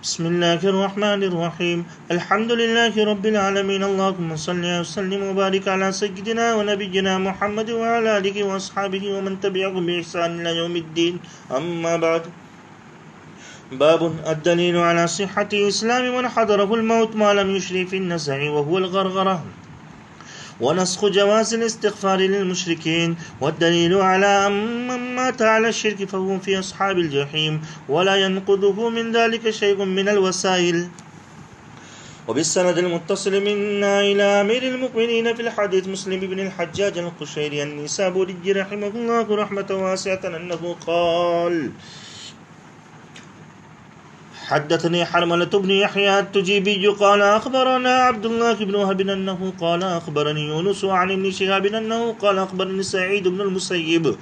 بسم الله الرحمن الرحيم. الحمد لله رب العالمين. اللهم صل وسلم وبارك على سيدنا ونبينا محمد وعلى آله وأصحابه ومن تبعهم بإحسان إلى يوم الدين. أما بعد. باب الدليل على صحة إسلام من حضره الموت ما لم يشري في النزع وهو الغرغرة، ونسخ جواز الاستغفار للمشركين، والدليل على من مات على الشرك فهو في أصحاب الجحيم ولا ينقضه من ذلك شيء من الوسائل. وبالسند المتصل منا إلى أمير المؤمنين في الحديث مسلم بن الحجاج القشيري النسابوري رحمه الله رحمة واسعة أنه قال: حدثني حرملة بن يحيى التجيبي قال أخبرنا عبد الله بن وهب أنه قال أخبرني يونس عن ابن شهاب أنه قال أخبرني سعيد بن المسيب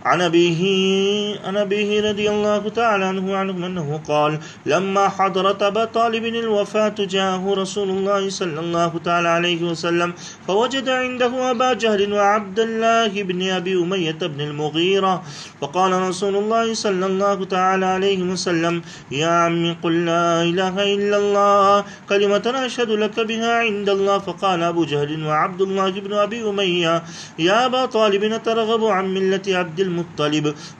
عن أبيه رضي الله تعالى عنه أنه قال: لما حضرت أبا طالب الوفاة جاءه رسول الله صلى الله تعالى عليه وسلم فوجد عنده أبا جهل وعبد الله بن أبي أمية بن المغيرة، فقال رسول الله صلى الله تعالى عليه وسلم: يا عمي قل لا إله إلا الله كلمة أشهد لك بها عند الله. فقال أبو جهل وعبد الله بن أبي أمية: يا أبا طالب ترغب عن ملة عبد المطلب.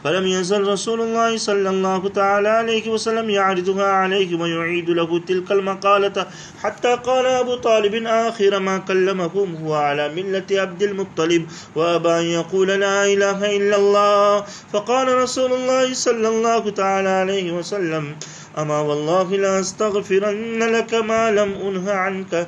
فلم يزل رسول الله صلى الله تعالى عليه وسلم يعرضها عليه ويعيد له تلك المقالة حتى قال أبو طالب آخر ما كلمهم هو على ملة عبد المطلب وأبى أن يقول لا إله إلا الله. فقال رسول الله صلى الله تعالى عليه وسلم: أما والله لا أستغفرن لك ما لم أنه عنك.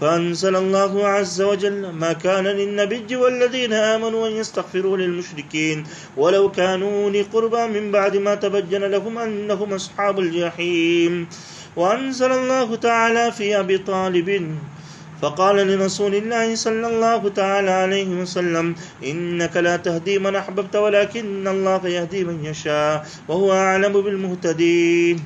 فأنزل الله عز وجل: ما كان للنبي والذين آمنوا أن يستغفروا للمشركين ولو كانوا أولي قربى من بعد ما تبين لهم أنهم أصحاب الجحيم. وأنزل الله تعالى في أبي طالب فقال لرسول الله صلى الله تعالى عليه وسلم: إنك لا تهدي من أحببت ولكن الله يهدي من يشاء وهو أعلم بالمهتدين.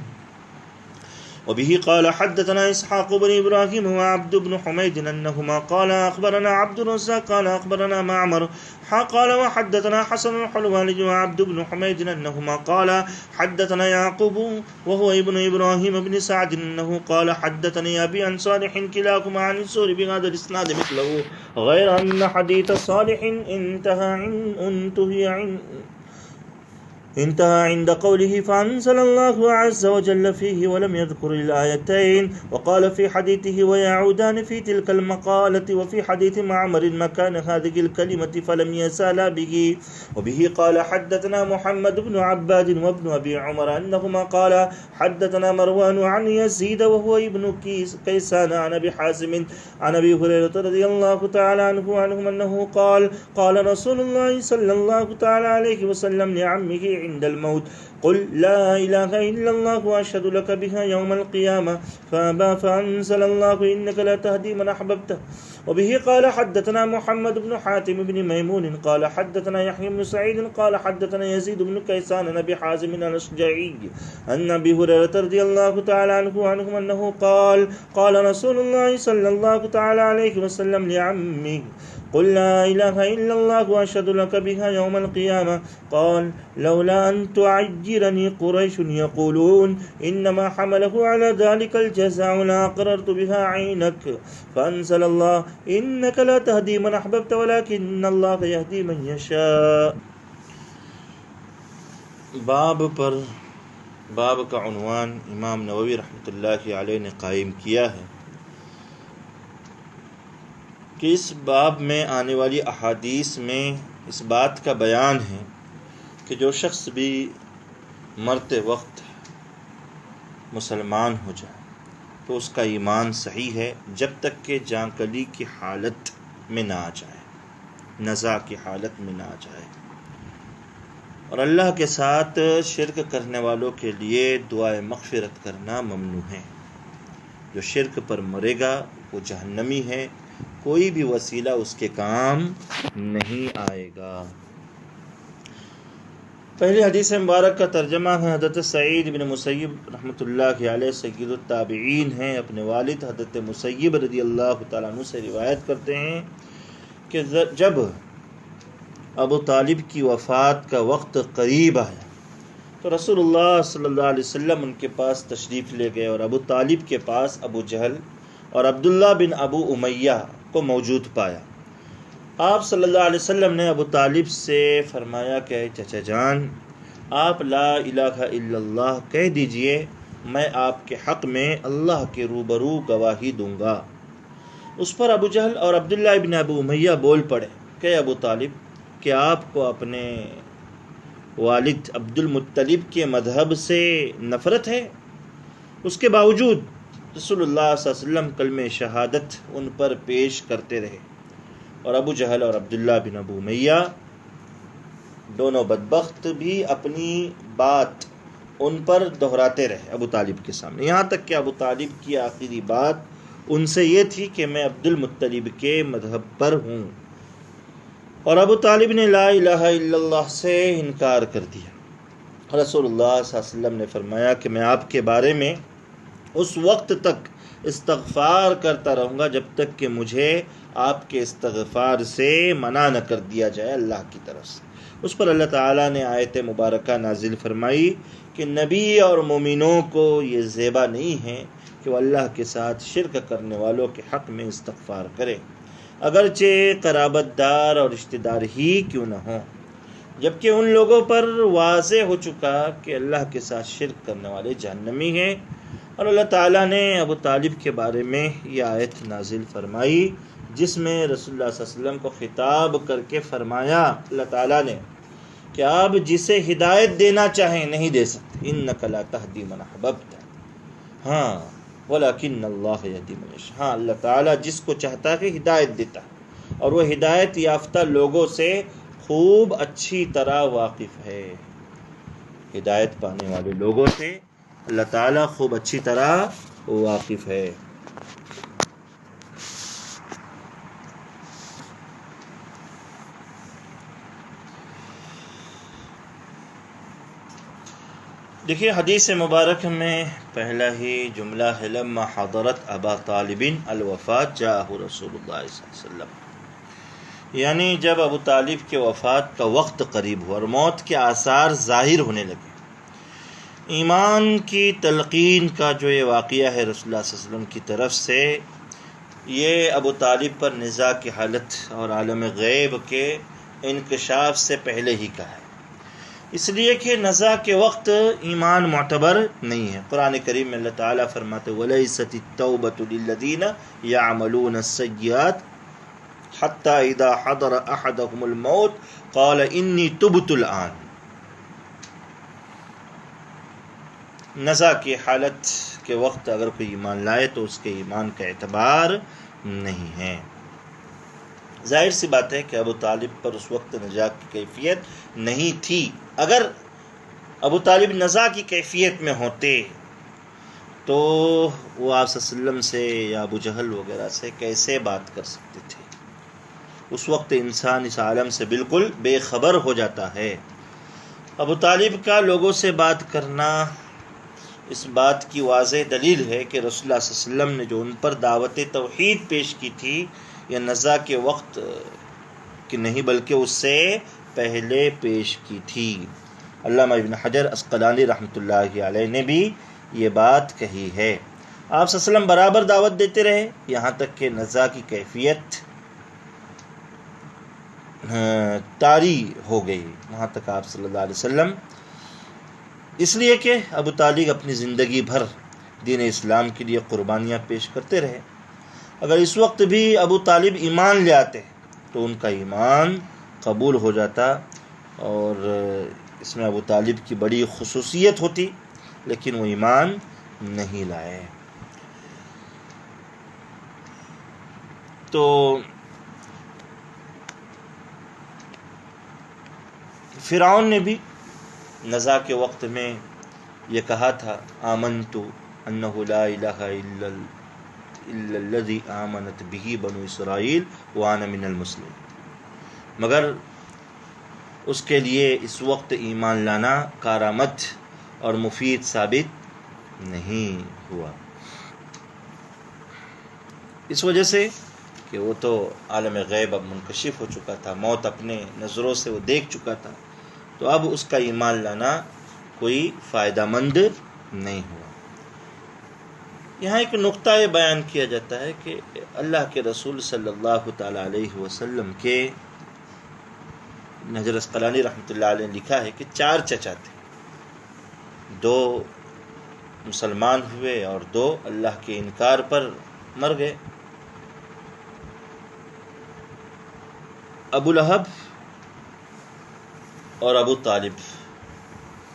وبه قال حدثنا إسحاق بن إبراهيم وعبد بن حميد أنهما قال أخبرنا عبد الرزاق قال أخبرنا معمر قال وحدثنا حسن الحلواني وعبد بن حميد أنهما قال حدثنا يعقوب وهو ابن إبراهيم بن سعد أنه قال حدثني أبي عن صالح كلاهما عن الزهري بهذا الإسناد مثله، غير أن حديث صالح انتهى عند قوله فأنزل الله عز وجل فيه ولم يذكر الآيتين، وقال في حديثه ويعودان في تلك المقالة، وفي حديث معمر مكان هذه الكلمة فلم يزالا به. وبه قال حدثنا محمد بن عباد وابن أبي عمر أنهما قال حدثنا مروان عن يزيد وهو ابن كيسان عن أبي حازم عن أبي هريرة رضي الله تعالى عنهم أنه قال رسول الله صلى الله تعالى عليه وسلم لعمه عند الموت: قل لا إله إلا الله وأشهد لك بها يوم القيامة، فأبى فأنزل الله: إنك لا تهدي من أحببته. وبه قال حدثنا محمد بن حاتم بن ميمون قال حدثنا يحيى بن سعيد قال حدثنا يزيد بن كيسان عن أبي حازم الأشجعي أن أبي هريرة رضي الله تعالى عنهم أنه قال رسول الله صلى الله تعالى عليه وسلم لعمه: قل لا إله إلا الله وأشهد لك بها يوم القيامة. قال: لولا أن تعجرني قريش يقولون إنما حمله على ذلك الجزاء لأقررت بها عينك. فأنزل الله: إنك لا تهدي من أحببت ولكن الله يهدي من يشاء. باب کا عنوان امام نووی رحمۃ اللہ علیہ نے قائم کیا ہے کہ اس باب میں آنے والی احادیث میں اس بات کا بیان ہے کہ جو شخص بھی مرتے وقت مسلمان ہو جائے تو اس کا ایمان صحیح ہے جب تک کہ جان کلی کی حالت میں نہ آ جائے، نزع کی حالت میں نہ آ جائے، اور اللہ کے ساتھ شرک کرنے والوں کے لیے دعائے مغفرت کرنا ممنوع ہے۔ جو شرک پر مرے گا وہ جہنمی ہے، کوئی بھی وسیلہ اس کے کام نہیں آئے گا۔ پہلی حدیث مبارک کا ترجمہ ہے حضرت سعید بن مسیب رحمۃ اللہ علیہ سید التابعین ہیں، اپنے والد حضرت مسیب رضی اللہ تعالیٰ عنہ سے روایت کرتے ہیں کہ جب ابو طالب کی وفات کا وقت قریب آیا تو رسول اللہ صلی اللہ علیہ وسلم ان کے پاس تشریف لے گئے اور ابو طالب کے پاس ابو جہل اور عبداللہ بن ابو امیہ کو موجود پایا۔ آپ صلی اللہ علیہ وسلم نے ابو طالب سے فرمایا کہ چچا جان، آپ لا الہ الا اللہ کہہ دیجئے، میں آپ کے حق میں اللہ کے روبرو گواہی دوں گا۔ اس پر ابو جہل اور عبداللہ بن ابو امیہ بول پڑے کہ ابو طالب، کہ آپ کو اپنے والد عبد المطلب کے مذہب سے نفرت ہے؟ اس کے باوجود رسول اللہ صلی اللہ علیہ وسلم کلمہ شہادت ان پر پیش کرتے رہے، اور ابو جہل اور عبداللہ بن ابو امیہ دونوں بدبخت بھی اپنی بات ان پر دہراتے رہے ابو طالب کے سامنے، یہاں تک کہ ابو طالب کی آخری بات ان سے یہ تھی کہ میں عبد المطلب کے مذہب پر ہوں، اور ابو طالب نے لا الہ الا اللہ سے انکار کر دیا۔ رسول اللہ صلی اللہ علیہ وسلم نے فرمایا کہ میں آپ کے بارے میں اس وقت تک استغفار کرتا رہوں گا جب تک کہ مجھے آپ کے استغفار سے منع نہ کر دیا جائے اللہ کی طرف سے۔ اس پر اللہ تعالیٰ نے آیت مبارکہ نازل فرمائی کہ نبی اور مومنوں کو یہ زیبا نہیں ہے کہ وہ اللہ کے ساتھ شرک کرنے والوں کے حق میں استغفار کرے، اگرچہ قرابت دار اور رشتہ دار ہی کیوں نہ ہوں، جبکہ ان لوگوں پر واضح ہو چکا کہ اللہ کے ساتھ شرک کرنے والے جہنمی ہیں۔ اور اللہ تعالیٰ نے ابو طالب کے بارے میں یہ آیت نازل فرمائی جس میں رسول اللہ صلی اللہ علیہ وسلم کو خطاب کر کے فرمایا اللہ تعالیٰ نے کہ آپ جسے ہدایت دینا چاہیں نہیں دے سکتے، انک لا تہدی من احببت، ہاں ولیکن اللہ یہدی من یشاء، ہاں اللہ تعالیٰ جس کو چاہتا ہے ہدایت دیتا ہے، اور وہ ہدایت یافتہ لوگوں سے خوب اچھی طرح واقف ہے۔ ہدایت پانے والے لوگوں سے اللہ تعالیٰ خوب اچھی طرح واقف ہے۔ دیکھیے حدیث مبارک میں پہلا ہی جملہ ہے لما حضرت ابا طالب الوفات جاءہ رسول اللہ صلی اللہ علیہ وسلم، یعنی جب ابو طالب کے وفات کا وقت قریب ہوا اور موت کے آثار ظاہر ہونے لگے۔ ایمان کی تلقین کا جو یہ واقعہ ہے رسول اللہ صلی اللہ علیہ وسلم کی طرف سے، یہ ابو طالب پر نزاع کی حالت اور عالم غیب کے انکشاف سے پہلے ہی کا ہے، اس لیے کہ نزاع کے وقت ایمان معتبر نہیں ہے۔ قرآن کریم میں اللہ تعالیٰ فرماتے وَلَيْسَتِ التَّوْبَةُ لِلَّذِينَ يَعْمَلُونَ السَّيِّئَاتِ حَتَّى إِذَا حَضَرَ أَحَدَهُمُ الْمَوْتُ قَالَ إِنِّي تُبْتُ الْآنَ۔ نزاع کی حالت کے وقت اگر کوئی ایمان لائے تو اس کے ایمان کا اعتبار نہیں ہے۔ ظاہر سی بات ہے کہ ابو طالب پر اس وقت نزاع کی کیفیت نہیں تھی۔ اگر ابو طالب نزاع کی کیفیت میں ہوتے تو وہ آپ صلی اللہ علیہ وسلم سے یا ابو جہل وغیرہ سے کیسے بات کر سکتے تھے؟ اس وقت انسان اس عالم سے بالکل بے خبر ہو جاتا ہے۔ ابو طالب کا لوگوں سے بات کرنا اس بات کی واضح دلیل ہے کہ رسول اللہ صلی اللہ علیہ وسلم نے جو ان پر دعوت توحید پیش کی تھی یہ نزاع کے وقت کہ نہیں بلکہ اس سے پہلے پیش کی تھی۔ علامہ ابن حجر عسقلانی رحمۃ اللہ علیہ نے بھی یہ بات کہی ہے۔ آپ صلی اللہ علیہ وسلم برابر دعوت دیتے رہے یہاں تک کہ نزاع کی کیفیت طاری ہو گئی، وہاں تک آپ صلی اللہ علیہ وسلم، اس لیے کہ ابو طالب اپنی زندگی بھر دین اسلام کے لیے قربانیاں پیش کرتے رہے۔ اگر اس وقت بھی ابو طالب ایمان لے آتے تو ان کا ایمان قبول ہو جاتا، اور اس میں ابو طالب کی بڑی خصوصیت ہوتی، لیکن وہ ایمان نہیں لائے۔ تو فرعون نے بھی نزاع کے وقت میں یہ کہا تھا آمنت انہ لا الہ الا الذی آمنت بہ بنو اسرائیل وانا من المسلمین، مگر اس کے لیے اس وقت ایمان لانا کارآمد اور مفید ثابت نہیں ہوا، اس وجہ سے کہ وہ تو عالم غیب اب منکشف ہو چکا تھا، موت اپنے نظروں سے وہ دیکھ چکا تھا، تو اب اس کا ایمان لانا کوئی فائدہ مند نہیں ہوا۔ یہاں ایک نقطہ یہ بیان کیا جاتا ہے کہ اللہ کے رسول صلی اللہ تعالی علیہ وسلم کے، حجر اسقلانی رحمۃ اللہ علیہ نے لکھا ہے کہ 4 چچا تھے، 2 مسلمان ہوئے اور 2 اللہ کے انکار پر مر گئے۔ ابو لہب اور ابو طالب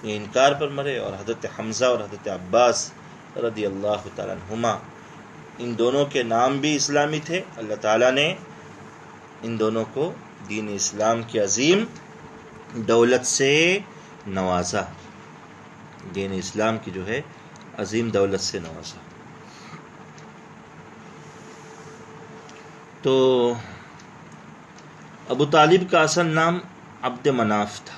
یہ انکار پر مرے، اور حضرت حمزہ اور حضرت عباس رضی اللہ تعالیٰ عنہما، ان دونوں کے نام بھی اسلامی تھے۔ اللہ تعالیٰ نے ان دونوں کو دین اسلام کی عظیم دولت سے نوازا، دین اسلام کی جو ہے عظیم دولت سے نوازا۔ تو ابو طالب کا اصل نام عبد مناف تھا،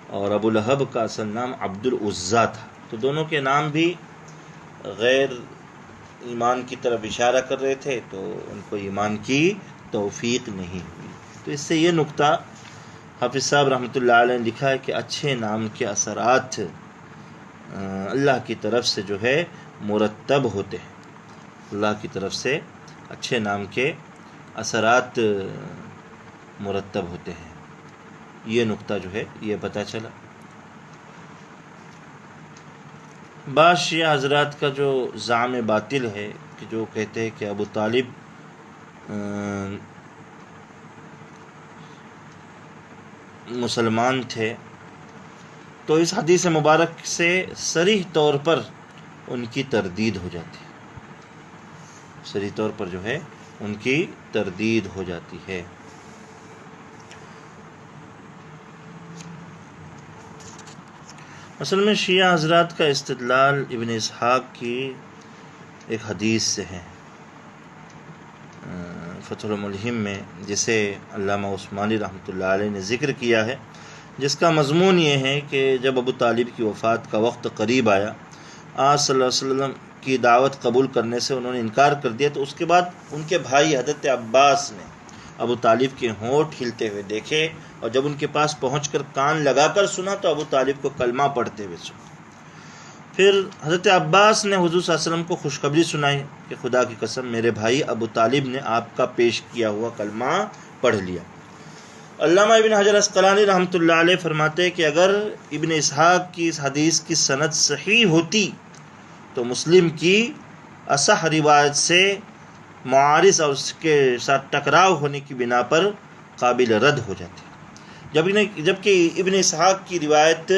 اور ابو لہب کا اصل نام عبد العزیٰ تھا۔ تو دونوں کے نام بھی غیر ایمان کی طرف اشارہ کر رہے تھے، تو ان کو ایمان کی توفیق نہیں ہوئی۔ تو اس سے یہ نقطہ حافظ صاحب رحمۃ اللہ علیہ نے لکھا ہے کہ اچھے نام کے اثرات اللہ کی طرف سے جو ہے مرتب ہوتے ہیں، اللہ کی طرف سے اچھے نام کے اثرات مرتب ہوتے ہیں۔ یہ نقطہ جو ہے یہ پتہ چلا۔ بعض شیعہ حضرات کا جو زعم باطل ہے کہ جو کہتے ہیں کہ ابو طالب مسلمان تھے، تو اس حدیث مبارک سے صریح طور پر ان کی تردید ہو جاتی ہے، صریح طور پر جو ہے ان کی تردید ہو جاتی ہے۔ اصل میں شیعہ حضرات کا استدلال ابن اسحاق کی ایک حدیث سے ہے، فتح الملہم میں، جسے علامہ عثمانی رحمۃ اللہ علیہ نے ذکر کیا ہے، جس کا مضمون یہ ہے کہ جب ابو طالب کی وفات کا وقت قریب آیا، آج صلی اللہ علیہ وسلم کی دعوت قبول کرنے سے انہوں نے انکار کر دیا، تو اس کے بعد ان کے بھائی حضرت عباس نے ابو طالب کے ہونٹ ہلتے ہوئے دیکھے، اور جب ان کے پاس پہنچ کر کان لگا کر سنا تو ابو طالب کو کلمہ پڑھتے ہوئے سنا۔ پھر حضرت عباس نے حضور صلی اللہ علیہ وسلم کو خوشخبری سنائی کہ خدا کی قسم میرے بھائی ابو طالب نے آپ کا پیش کیا ہوا کلمہ پڑھ لیا۔ علامہ ابن حجر اسقلانی رحمۃ اللہ علیہ فرماتے ہیں کہ اگر ابن اسحاق کی اس حدیث کی سند صحیح ہوتی تو مسلم کی اصح روایت سے معارض اور اس کے ساتھ ٹکراؤ ہونے کی بنا پر قابل رد ہو جاتی، جبکہ ابن اسحاق کی روایت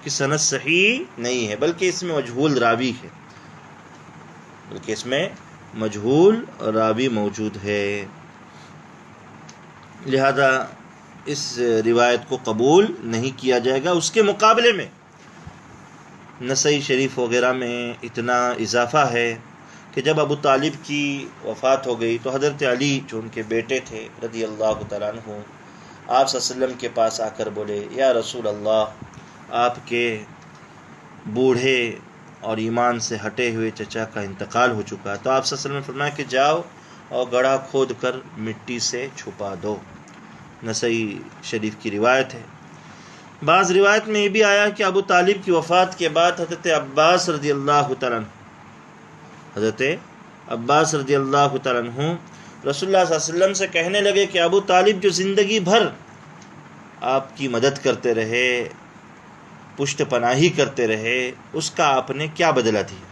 کی سند صحیح نہیں ہے، بلکہ اس میں مجہول راوی ہے، بلکہ اس میں مجہول راوی موجود ہے، لہذا اس روایت کو قبول نہیں کیا جائے گا۔ اس کے مقابلے میں نسائی شریف وغیرہ میں اتنا اضافہ ہے کہ جب ابو طالب کی وفات ہو گئی تو حضرت علی جو ان کے بیٹے تھے رضی اللہ تعالیٰ عنہ، آپ صلی اللہ علیہ وسلم کے پاس آ کر بولے، یا رسول اللہ، آپ کے بوڑھے اور ایمان سے ہٹے ہوئے چچا کا انتقال ہو چکا ہے۔ تو آپ صلی اللہ علیہ وسلم نے فرمایا کہ جاؤ اور گڑھا کھود کر مٹی سے چھپا دو۔ نسائی شریف کی روایت ہے۔ بعض روایت میں یہ بھی آیا کہ ابو طالب کی وفات کے بعد حضرت عباس رضی اللہ تعالیٰ عنہ رسول اللہ صلی اللہ علیہ وسلم سے کہنے لگے کہ ابو طالب جو زندگی بھر آپ کی مدد کرتے رہے، پشت پناہی کرتے رہے، اس کا آپ نے کیا بدلہ دیا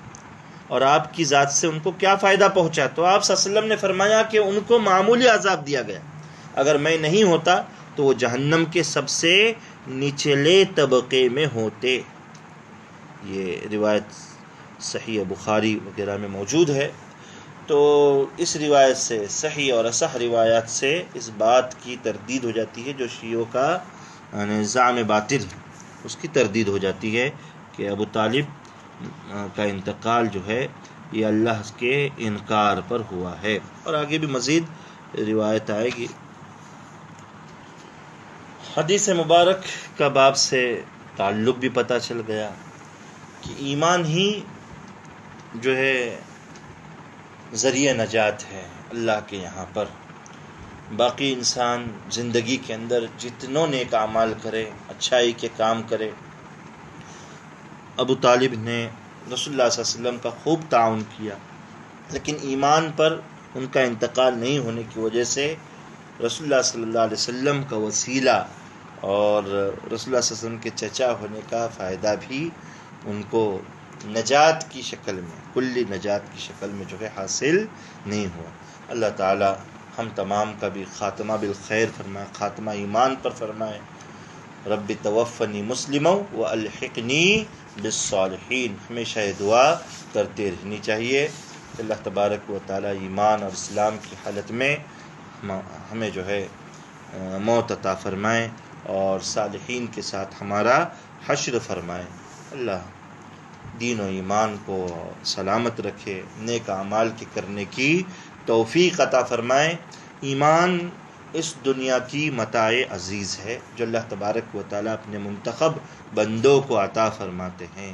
اور آپ کی ذات سے ان کو کیا فائدہ پہنچا؟ تو آپ صلی اللہ علیہ وسلم نے فرمایا کہ ان کو معمولی عذاب دیا گیا، اگر میں نہیں ہوتا تو وہ جہنم کے سب سے نچلے طبقے میں ہوتے۔ یہ روایت صحیح بخاری وغیرہ میں موجود ہے۔ تو اس روایت سے، صحیح اور اصح روایات سے اس بات کی تردید ہو جاتی ہے جو شیعوں کا زعم باطل ہے، اس کی تردید ہو جاتی ہے کہ ابو طالب کا انتقال جو ہے یہ اللہ کے انکار پر ہوا ہے، اور آگے بھی مزید روایت آئے گی۔ حدیث مبارک کا باب سے تعلق بھی پتہ چل گیا کہ ایمان ہی جو ہے ذریعہ نجات ہے اللہ کے یہاں پر۔ باقی انسان زندگی کے اندر جتنوں نیک اعمال کرے، اچھائی کے کام کرے، ابو طالب نے رسول اللہ صلی اللہ علیہ وسلم کا خوب تعاون کیا، لیکن ایمان پر ان کا انتقال نہیں ہونے کی وجہ سے رسول اللہ صلی اللہ علیہ وسلم کا وسیلہ اور رسول اللہ صلی اللہ علیہ وسلم کے چچا ہونے کا فائدہ بھی ان کو نجات کی شکل میں، کلی نجات کی شکل میں جو ہے حاصل نہیں ہوا۔ اللہ تعالی ہم تمام کا بھی خاتمہ بالخیر فرمائے، خاتمہ ایمان پر فرمائے۔ رب توفنی مسلما والحقنی بالصالحین، ہمیشہ یہ دعا کرتے رہنی چاہیے کہ اللہ تبارک و تعالی ایمان اور اسلام کی حالت میں ہمیں جو ہے موت عطا فرمائے اور صالحین کے ساتھ ہمارا حشر فرمائے۔ اللہ دین و ایمان کو سلامت رکھے، نیک اعمال کے کرنے کی توفیق عطا فرمائے۔ ایمان اس دنیا کی متاع عزیز ہے جو اللہ تبارک و تعالیٰ اپنے منتخب بندوں کو عطا فرماتے ہیں۔